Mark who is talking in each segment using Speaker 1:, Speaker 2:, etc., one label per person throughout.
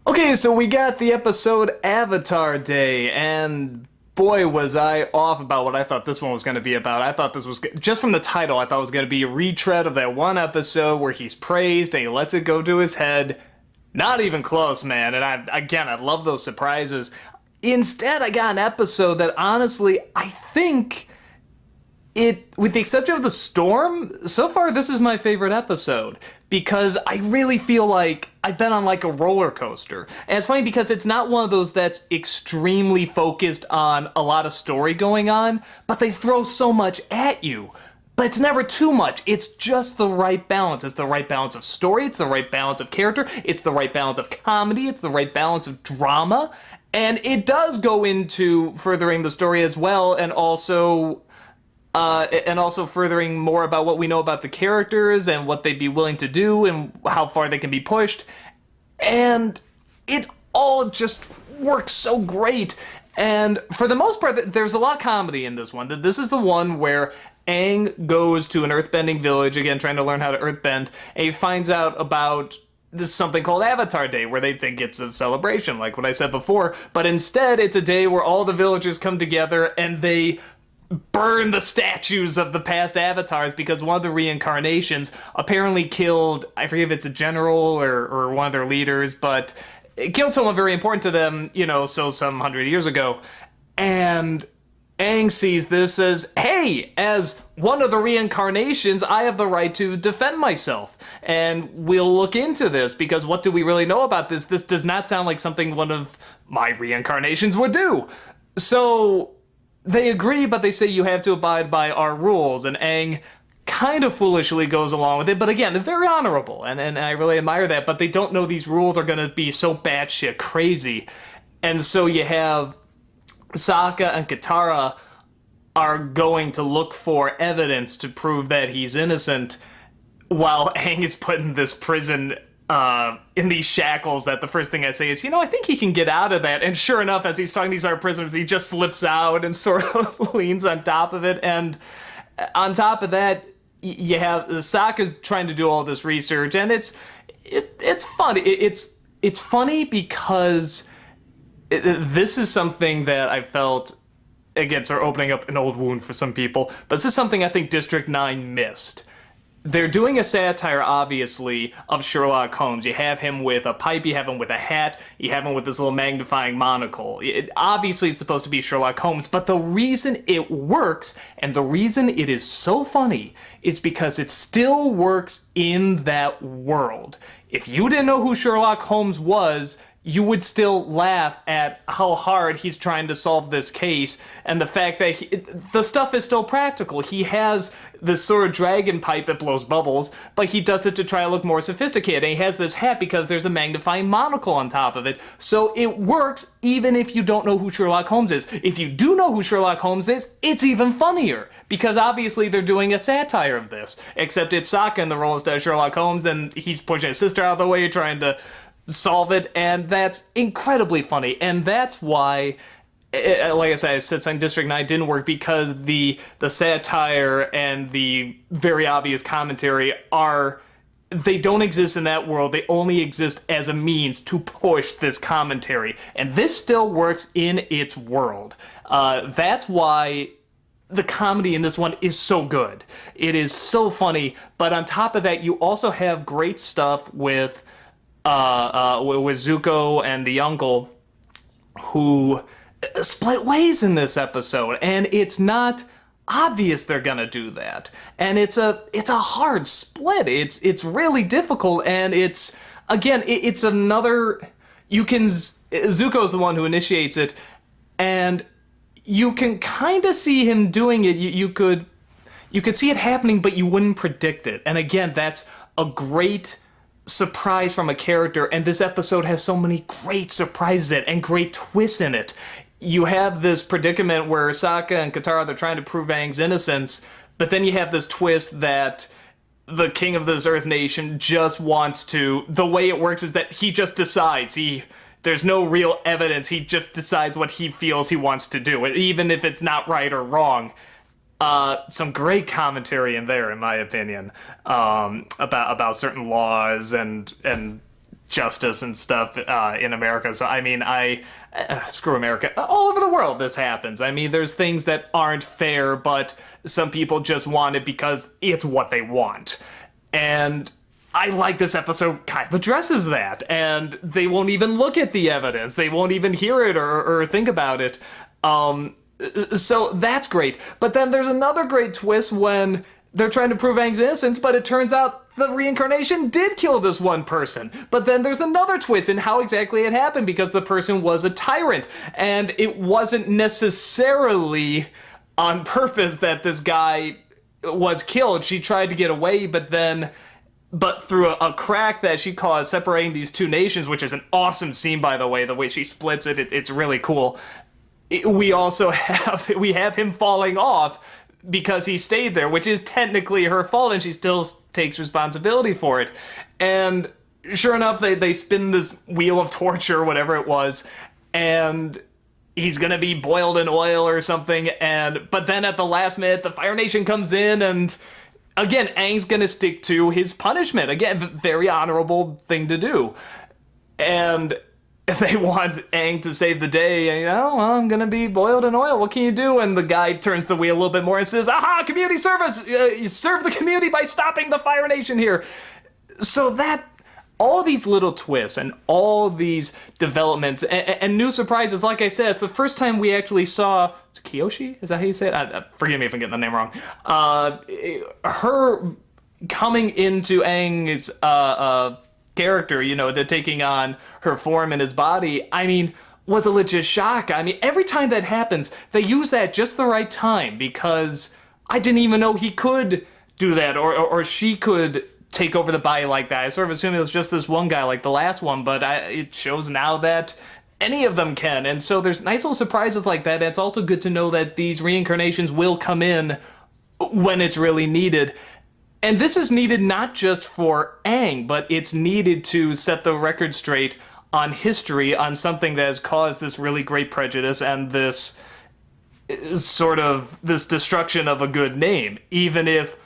Speaker 1: Okay, so we got the episode Avatar Day, and boy, was I off about what I thought this one was going to be about. I thought this was, just from the title, I thought it was going to be a retread of that one episode where he's praised and he lets it go to his head. Not even close, man. And I love those surprises. Instead, I got an episode that honestly, I think with the exception of the storm, so far this is my favorite episode because I really feel like I've been on like a roller coaster. And it's funny because it's not one of those that's extremely focused on a lot of story going on, but they throw so much at you. But it's never too much. It's just the right balance. It's the right balance of story. It's the right balance of character. It's the right balance of comedy. It's the right balance of drama. And it does go into furthering the story as well, and also furthering more about what we know about the characters and what they'd be willing to do and how far they can be pushed. And it all just works so great. And for the most part, there's a lot of comedy in this one. This is the one where Aang goes to an earthbending village, again, trying to learn how to earthbend, and he finds out about this something called Avatar Day, where they think it's a celebration, like what I said before. But instead, it's a day where all the villagers come together and they burn the statues of the past avatars because one of the reincarnations apparently killed, I forget if it's a general or one of their leaders, but it killed someone very important to them, so some 100 years ago. And Aang sees this as, hey, as one of the reincarnations, I have the right to defend myself. And we'll look into this because what do we really know about this? This does not sound like something one of my reincarnations would do. So they agree, but they say you have to abide by our rules, and Aang kind of foolishly goes along with it, but again, very honorable, and I really admire that, but they don't know these rules are going to be so batshit crazy. And so you have Sokka and Katara are going to look for evidence to prove that he's innocent, while Aang is put in this prison in these shackles. That the first thing I say is, I think he can get out of that. And sure enough, as he's talking to these other prisoners, he just slips out and sort of leans on top of it. And on top of that, you have Sokka's trying to do all this research, and it's funny. It's funny because this is something that I felt, again, sort of opening up an old wound for some people, but this is something I think District 9 missed. They're doing a satire, obviously, of Sherlock Holmes. You have him with a pipe, you have him with a hat, you have him with this little magnifying monocle. Obviously, it's supposed to be Sherlock Holmes, but the reason it works, and the reason it is so funny, is because it still works in that world. If you didn't know who Sherlock Holmes was, you would still laugh at how hard he's trying to solve this case, and the fact that the stuff is still practical. He has this sort of dragon pipe that blows bubbles, but he does it to try to look more sophisticated. And he has this hat because there's a magnifying monocle on top of it. So it works even if you don't know who Sherlock Holmes is. If you do know who Sherlock Holmes is, it's even funnier, because obviously they're doing a satire of this, except it's Sokka in the role instead of Sherlock Holmes, and he's pushing his sister out of the way, trying to solve it, and that's incredibly funny. And that's why, like I said District 9 didn't work, because the satire and the very obvious commentary they don't exist in that world. They only exist as a means to push this commentary, and this still works in its world. That's why the comedy in this one is so good. It is so funny, but on top of that, you also have great stuff with Zuko and the uncle, who split ways in this episode, and it's not obvious they're gonna do that. And it's a hard split. It's really difficult, and it's another. Zuko's the one who initiates it, and you can kind of see him doing it. You could see it happening, but you wouldn't predict it. And again, that's a great surprise from a character, and this episode has so many great surprises in it and great twists in it. You have this predicament where Sokka and Katara, they're trying to prove Aang's innocence, but then you have this twist that the king of this Earth nation just wants to. The way it works is that he just decides. There's no real evidence. He just decides what he feels he wants to do, even if it's not right or wrong. Some great commentary in there, in my opinion, about certain laws and justice and stuff in America. So I mean, screw America. All over the world, this happens. I mean, there's things that aren't fair, but some people just want it because it's what they want. And I like this episode kind of addresses that, and they won't even look at the evidence. They won't even hear it or think about it. So that's great. But then there's another great twist when they're trying to prove Aang's innocence, but it turns out the reincarnation did kill this one person. But then there's another twist in how exactly it happened, because the person was a tyrant, and it wasn't necessarily on purpose that this guy was killed. She tried to get away, but through a crack that she caused separating these two nations, which is an awesome scene, by the way, the way she splits it's really cool. We also have him falling off because he stayed there, which is technically her fault, and she still takes responsibility for it. And sure enough, they spin this wheel of torture, whatever it was, and he's gonna be boiled in oil or something. But then at the last minute, the Fire Nation comes in, and again, Aang's gonna stick to his punishment. Again, very honorable thing to do. And they want Aang to save the day, and well, I'm gonna be boiled in oil. What can you do? And the guy turns the wheel a little bit more and says, "Aha! Community service! You serve the community by stopping the Fire Nation here." So that all these little twists and all these developments and new surprises. Like I said, it's the first time we actually saw. It's Kiyoshi. Is that how you say it? Forgive me if I'm getting the name wrong. Her coming into Aang's character, they're taking on her form in his body, I mean, was a legit shock. I mean, every time that happens, they use that just the right time, because I didn't even know he could do that, or she could take over the body like that. I sort of assumed it was just this one guy like the last one, but it shows now that any of them can. And so there's nice little surprises like that. It's also good to know that these reincarnations will come in when it's really needed. And this is needed not just for Aang, but it's needed to set the record straight on history, on something that has caused this really great prejudice and this destruction of a good name, even if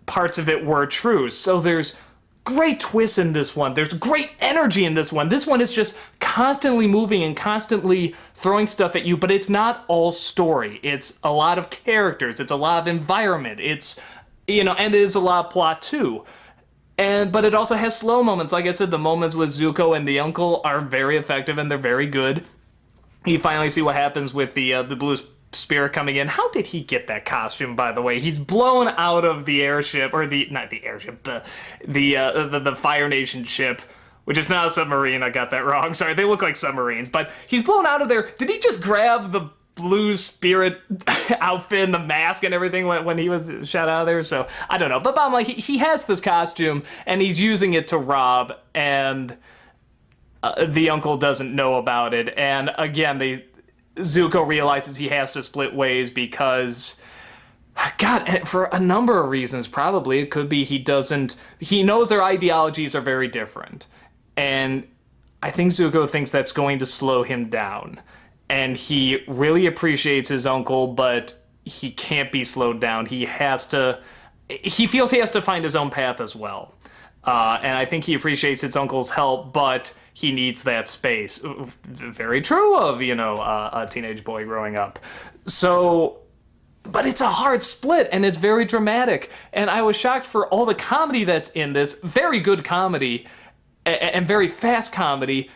Speaker 1: parts of it were true. So there's great twists in this one. There's great energy in this one. This one is just constantly moving and constantly throwing stuff at you, but it's not all story. It's a lot of characters. It's a lot of environment. It's and it is a lot of plot too. But it also has slow moments. Like I said, the moments with Zuko and the uncle are very effective and they're very good. You finally see what happens with the blue spirit coming in. How did he get that costume, by the way? He's blown out of the airship, or not the airship, the Fire Nation ship, which is not a submarine. I got that wrong. Sorry, they look like submarines, but he's blown out of there. Did he just grab the blue spirit outfit and the mask and everything when he was shot out of there? So I don't know, but bottom line, he has this costume and he's using it to rob, and the uncle doesn't know about it. And again, Zuko realizes he has to split ways because, God, for a number of reasons. Probably it could be he knows their ideologies are very different, and I think Zuko thinks that's going to slow him down. And he really appreciates his uncle, but he can't be slowed down. He feels he has to find his own path as well. And I think he appreciates his uncle's help, but he needs that space. Very true of, a teenage boy growing up. So, but it's a hard split, and it's very dramatic. And I was shocked for all the comedy that's in this. Very good comedy, and very fast comedy.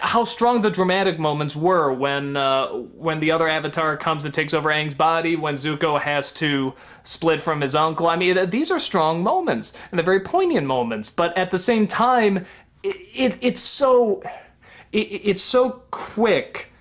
Speaker 1: How strong the dramatic moments were when the other avatar comes and takes over Aang's body, when Zuko has to split from his uncle. I mean, these are strong moments, and they're very poignant moments, but at the same time, it's so quick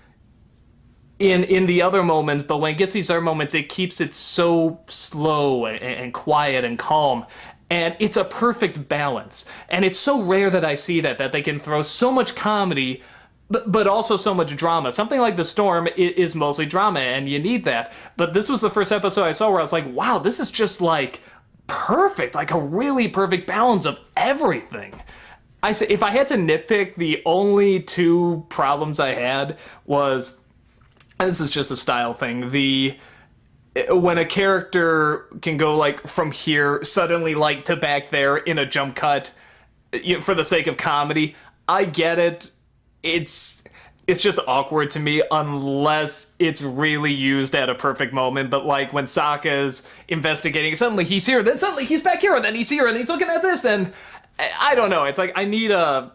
Speaker 1: in the other moments, but when it gets these other moments, it keeps it so slow and quiet and calm. And it's a perfect balance. And it's so rare that I see that they can throw so much comedy, but also so much drama. Something like The Storm is mostly drama, and you need that. But this was the first episode I saw where I was like, wow, this is just like perfect, like a really perfect balance of everything. I say, if I had to nitpick, the only two problems I had was, and this is just a style thing, when a character can go like from here suddenly like to back there in a jump cut for the sake of comedy, I get it. It's just awkward to me unless it's really used at a perfect moment. But like when Sokka's investigating, suddenly he's here, then suddenly he's back here, and then he's here, and he's looking at this, and I don't know. It's like I need a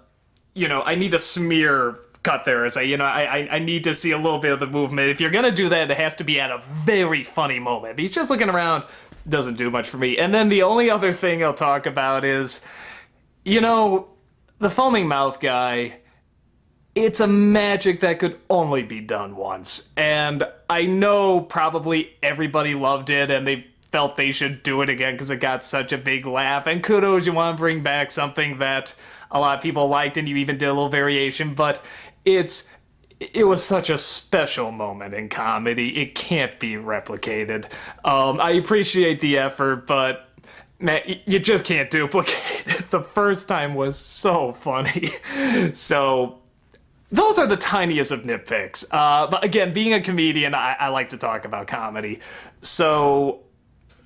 Speaker 1: smear cut there. It's like, I need to see a little bit of the movement. If you're gonna do that, it has to be at a very funny moment. He's just looking around, doesn't do much for me. And then the only other thing I'll talk about is, the foaming mouth guy. It's a magic that could only be done once. And I know probably everybody loved it and they felt they should do it again because it got such a big laugh. And kudos, you want to bring back something that a lot of people liked and you even did a little variation. But it was such a special moment in comedy. It can't be replicated. I appreciate the effort, but man, you just can't duplicate it. The first time was so funny. So those are the tiniest of nitpicks. But again, being a comedian, I like to talk about comedy. So,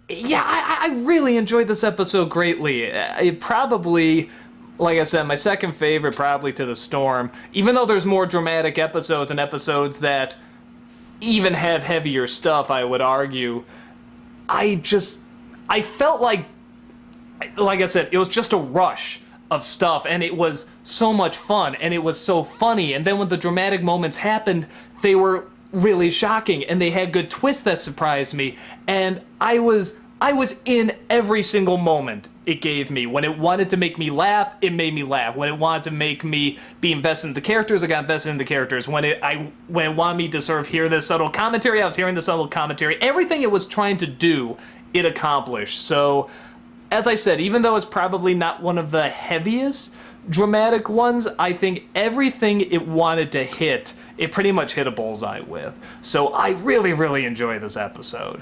Speaker 1: yeah, I really enjoyed this episode greatly. It probably, like I said, my second favorite probably to the Storm. Even though there's more dramatic episodes and episodes that even have heavier stuff, I would argue, I felt like I said, it was just a rush of stuff, and it was so much fun, and it was so funny, and then when the dramatic moments happened, they were really shocking, and they had good twists that surprised me, and I was in every single moment it gave me. When it wanted to make me laugh, it made me laugh. When it wanted to make me be invested in the characters, I got invested in the characters. When it wanted me to sort of hear this subtle commentary, I was hearing the subtle commentary. Everything it was trying to do, it accomplished. So, as I said, even though it's probably not one of the heaviest dramatic ones, I think everything it wanted to hit, it pretty much hit a bullseye with. So I really, really enjoy this episode.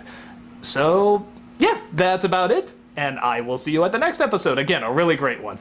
Speaker 1: So, yeah, that's about it. And I will see you at the next episode. Again, a really great one.